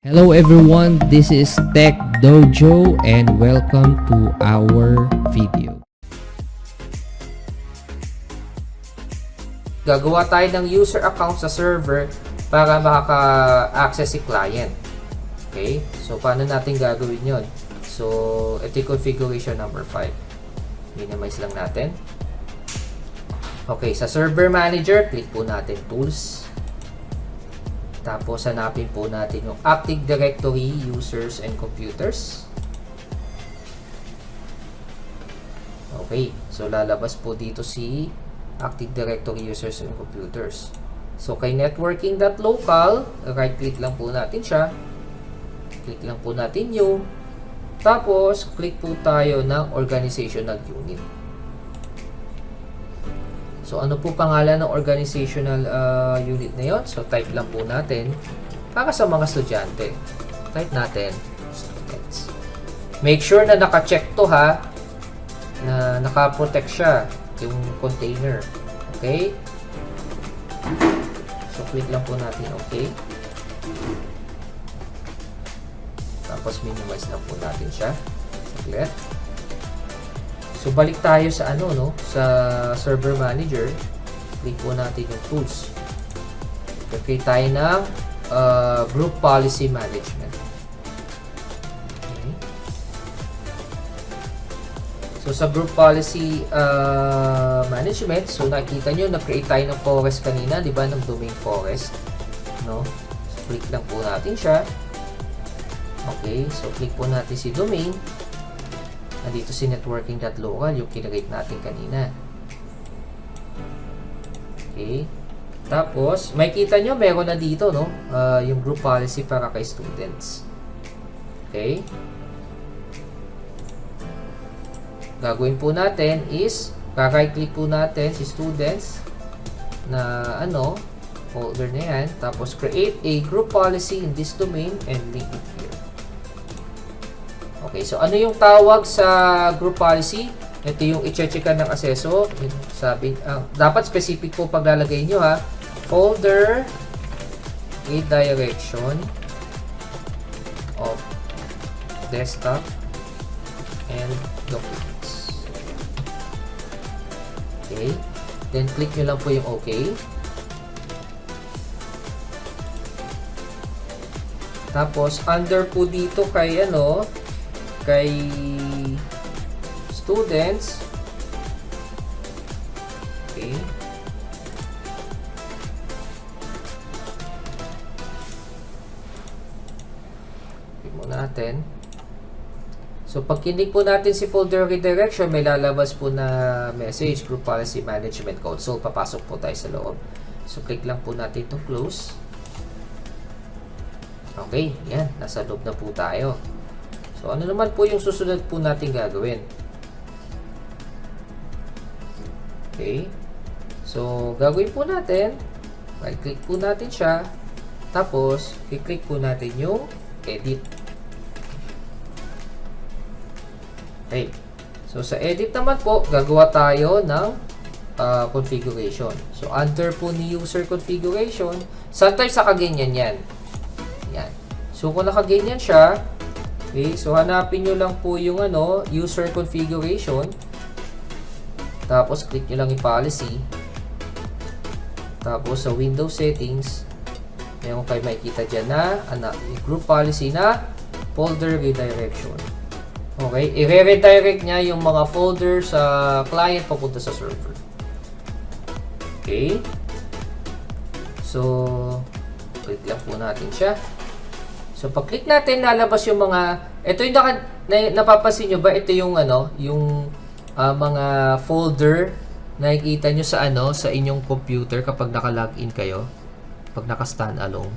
Hello everyone, this is Tech Dojo and welcome to our video. Gagawa tayo ng user account sa server para makaka-access si client. Okay? So, paano natin gagawin yon? So, ito yung configuration number 5. Minimize lang natin. Okay, sa server manager, click po natin tools. Tapos, hanapin po natin yung Active Directory, Users, and Computers. Okay, so lalabas po dito si Active Directory, Users, and Computers. So, kay networking.local, right-click lang po natin siya. Click lang po natin New. Tapos, click po tayo ng Organizational Unit. So, ano po pangalan ng organizational unit na yun? So, type lang po natin para sa mga estudyante. Type natin students. Make sure na naka-check to ha, na naka-protect siya yung container. Okay? So, click lang po natin okay. Tapos, minimize lang po natin siya. Saglit. So, balik tayo sa sa server manager. Click po natin yung tools. Okay, tayo ng group policy management. Okay. So, sa group policy management, so nakita nyo, na-create tayo ng forest kanina, di ba, ng domain forest. No? So, click lang po natin siya. Okay, so click po natin si domain. Dito si networking.local, yung kinagate natin kanina. Okay. Tapos, makikita nyo, meron na dito, no? Yung group policy para kay students. Okay. Gagawin po natin is, right-click po natin si students na, folder na yan. Tapos, create a group policy in this domain and link it here. Okay, so ano yung tawag sa group policy? Ito yung i-checkan ng aseso. Sabi, dapat specific po paglalagay nyo ha. Folder redirection of desktop and documents. Okay. Then click nyo lang po yung okay. Tapos under po dito kay kay students. Okay. Click muna natin. So, pag kinig po natin si folder redirection, may lalabas po na message, Group Policy Management Console. Papasok po tayo sa loob. So, click lang po natin itong close. Okay, yan. Nasa loob na po tayo. So, ano naman po yung susunod po natin gagawin? Okay. So, gagawin po natin, right-click po natin siya, tapos, i-click po natin yung edit. Okay. So, sa edit naman po, gagawa tayo ng configuration. So, under po ni user configuration, sometimes nakaganyan yan. Yan. So, kung nakaganyan siya, okay, so hanapin nyo lang po yung user configuration. Tapos, click nyo lang yung policy. Tapos, sa Windows settings, meron kayo makikita dyan na yung group policy na folder redirection. Okay, i-redirect niya yung mga folder sa client papunta sa server. Okay. So, click lang po natin siya. So, pag-click natin, lalabas yung mga, ito yung napapansin nyo ba? Ito yung mga folder na nakikita nyo sa inyong computer kapag naka-login kayo. Pag naka-stand alone.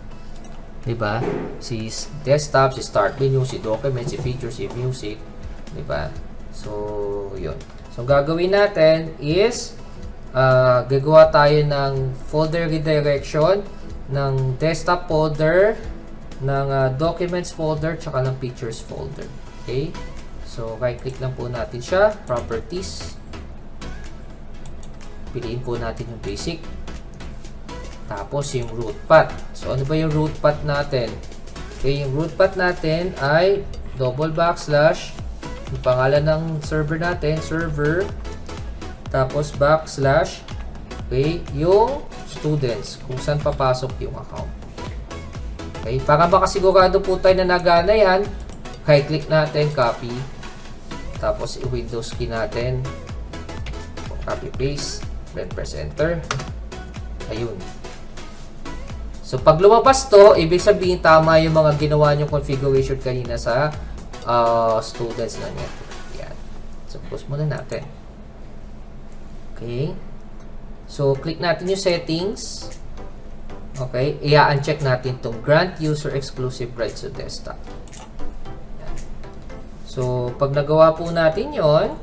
Diba? Si desktop, si start menu, si documents, si features, si music. Diba? So, yun. So, gagawin natin is, gagawa tayo ng folder redirection ng desktop folder, ng documents folder, tsaka ng pictures folder. Okay? So, right-click lang po natin siya. Properties. Piliin po natin yung basic. Tapos, yung root path. So, ano ba yung root path natin? Okay, yung root path natin ay double backslash yung pangalan ng server natin, server, tapos backslash, okay, yung students, kung saan papasok yung account. Okay, para makasigurado po tayo na nagana yan, right-click natin, copy, tapos i-Windows key natin, copy-paste, then press enter. Ayun. So, pag lumabas to, ibig sabihin tama yung mga ginawa nyong configuration kanina sa students na network. Yan. So, close muna natin. Okay. So, click natin yung settings. Okay, i-uncheck natin itong grant user exclusive rights to desktop. Yan. So, pag nagawa po natin yon,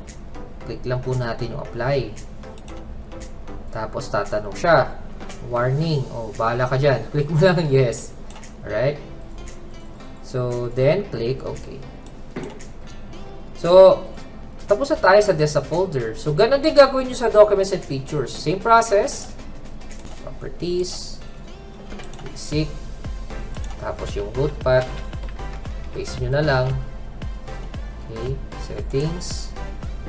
click lang po natin yung apply. Tapos tatanong siya, warning, bahala ka dyan. Click mo lang yes. Alright? So, then click OK. So, tapos na tayo sa desktop folder. So, ganun din gagawin nyo sa documents and features. Same process. Properties. Basic. Tapos yung root path. Paste nyo na lang. Okay. Settings.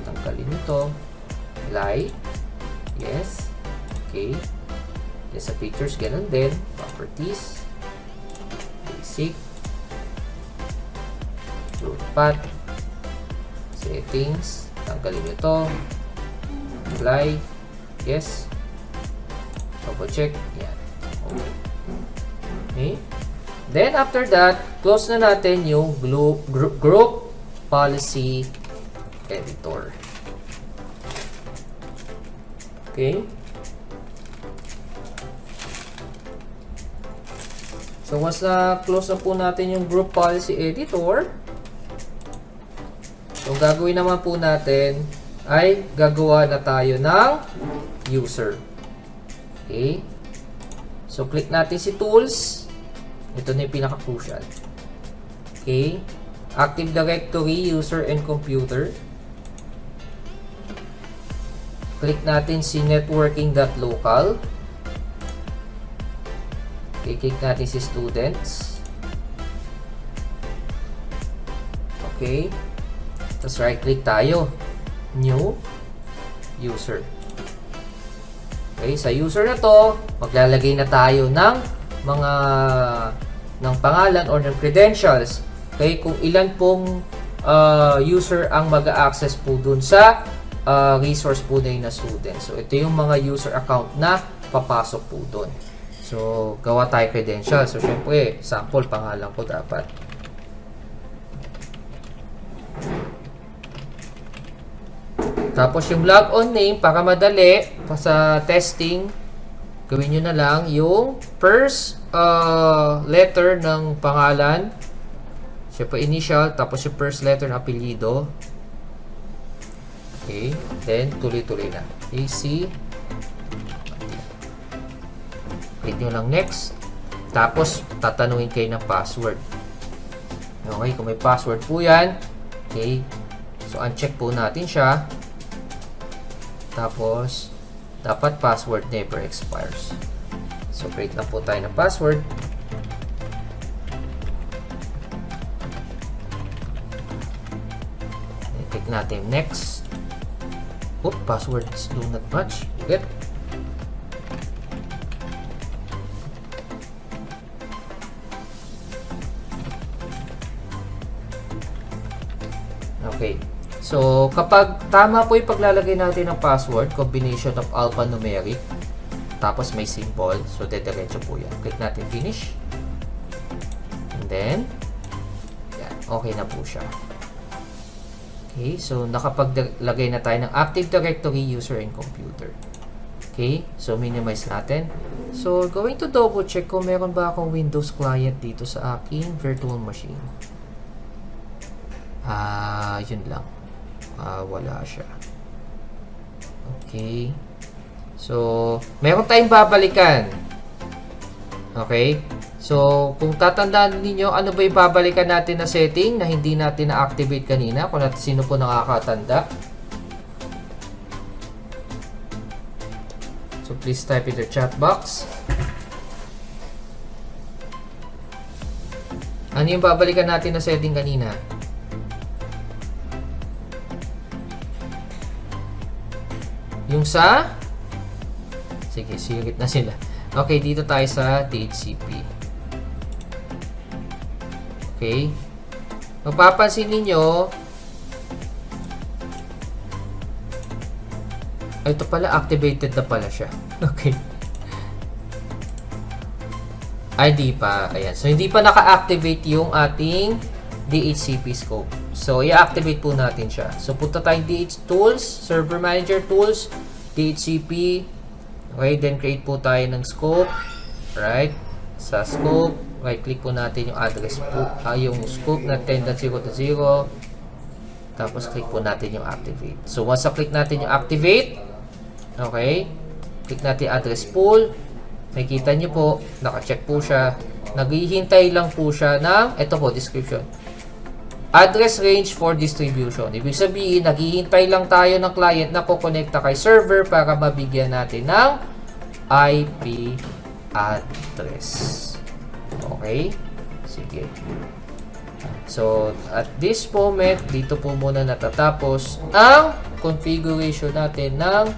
Tanggalin nyo to. Apply. Yes. Okay. Then sa features, ganun din. Properties. Basic. Root path. Settings. Tanggalin nyo to. Apply. Yes. Double check. Yan. Okay. Okay. Then, after that, close na natin yung group policy editor. Okay. So, once na close na po natin yung group policy editor, so, gagawin naman po natin ay gagawa na tayo ng user. Okay. So, click natin si tools. Ito na yung pinaka-crucial. Okay. Active Directory, user and computer. Click natin si networking.local. Okay, click natin si students. Okay. Tapos right-click tayo. New user. Okay, sa user na to, maglalagay na tayo ng mga pangalan or ng credentials. Okay, kung ilan pong user ang mag-access po dun sa resource po na yun na student. So, ito yung mga user account na papasok po dun. So, gawa tayo credentials. So, syempre, sample, pangalan ko dapat. Tapos, yung logon name, para madali, sa testing, gawin nyo na lang yung first letter ng pangalan. Syempre, initial, tapos yung first letter ng apelyido. Okay, then tuloy-tuloy na. AC. Click nyo lang next. Tapos, tatanungin kayo ng password. Okay, kung may password po yan. Okay, so uncheck po natin siya. Tapos, dapat password never expires. So, create lang po tayo ng password. Click natin next. Oop, passwords do not match. Good. Okay. So, kapag tama po yung paglalagay natin ng password, combination of alphanumeric, tapos may symbol, so dediretso po yan. Click natin finish. And then, yan, okay na po siya. Okay, so nakapaglagay na tayo ng Active Directory, user, and computer. Okay, so minimize natin. So, going to double check kung meron ba akong Windows client dito sa aking virtual machine. Yun lang. Wala siya. Okay. So, meron tayong babalikan. Okay. So, kung tatandaan ninyo, ano ba yung babalikan natin na setting na hindi natin na-activate kanina? Kung sino po nakakatanda. So, please type in the chat box. Ano yung babalikan natin na setting kanina? Yung sa... Sige, sirit na sila. Okay, dito tayo sa DHCP. Okay. Mapapansin ninyo, ito pala, activated na pala siya. Okay. Ay, di pa. Ayan. So, hindi pa naka-activate yung ating DHCP scope. So, i-activate po natin siya. So, punta tayong DH Tools, Server Manager Tools, DHCP. Okay, then create po tayo ng scope. Right? Sa scope, right-click po natin yung address po, yung scope na 10.0.0. Tapos, click po natin yung activate. So, once na-click natin yung activate, okay, click natin address pool. Makikita nyo po, naka-check po siya. Naghihintay lang po siya ng, ito po, description. Address range for distribution. Ibig sabihin, naghihintay lang tayo ng client na kukonekta kay server para mabigyan natin ng IP address. Okay? Sige. So, at this moment, dito po muna natatapos ang configuration natin ng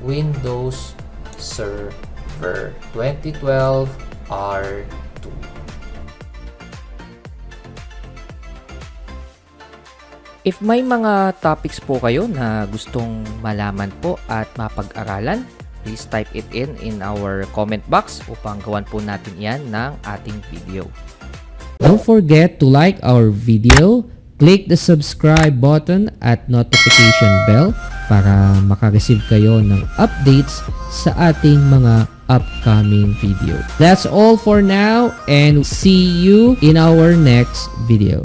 Windows Server 2012 R2. If may mga topics po kayo na gustong malaman po at mapag-aralan, please type it in our comment box upang gawan po natin yan ng ating video. Don't forget to like our video, click the subscribe button at notification bell para makareceive kayo ng updates sa ating mga upcoming video. That's all for now and see you in our next video.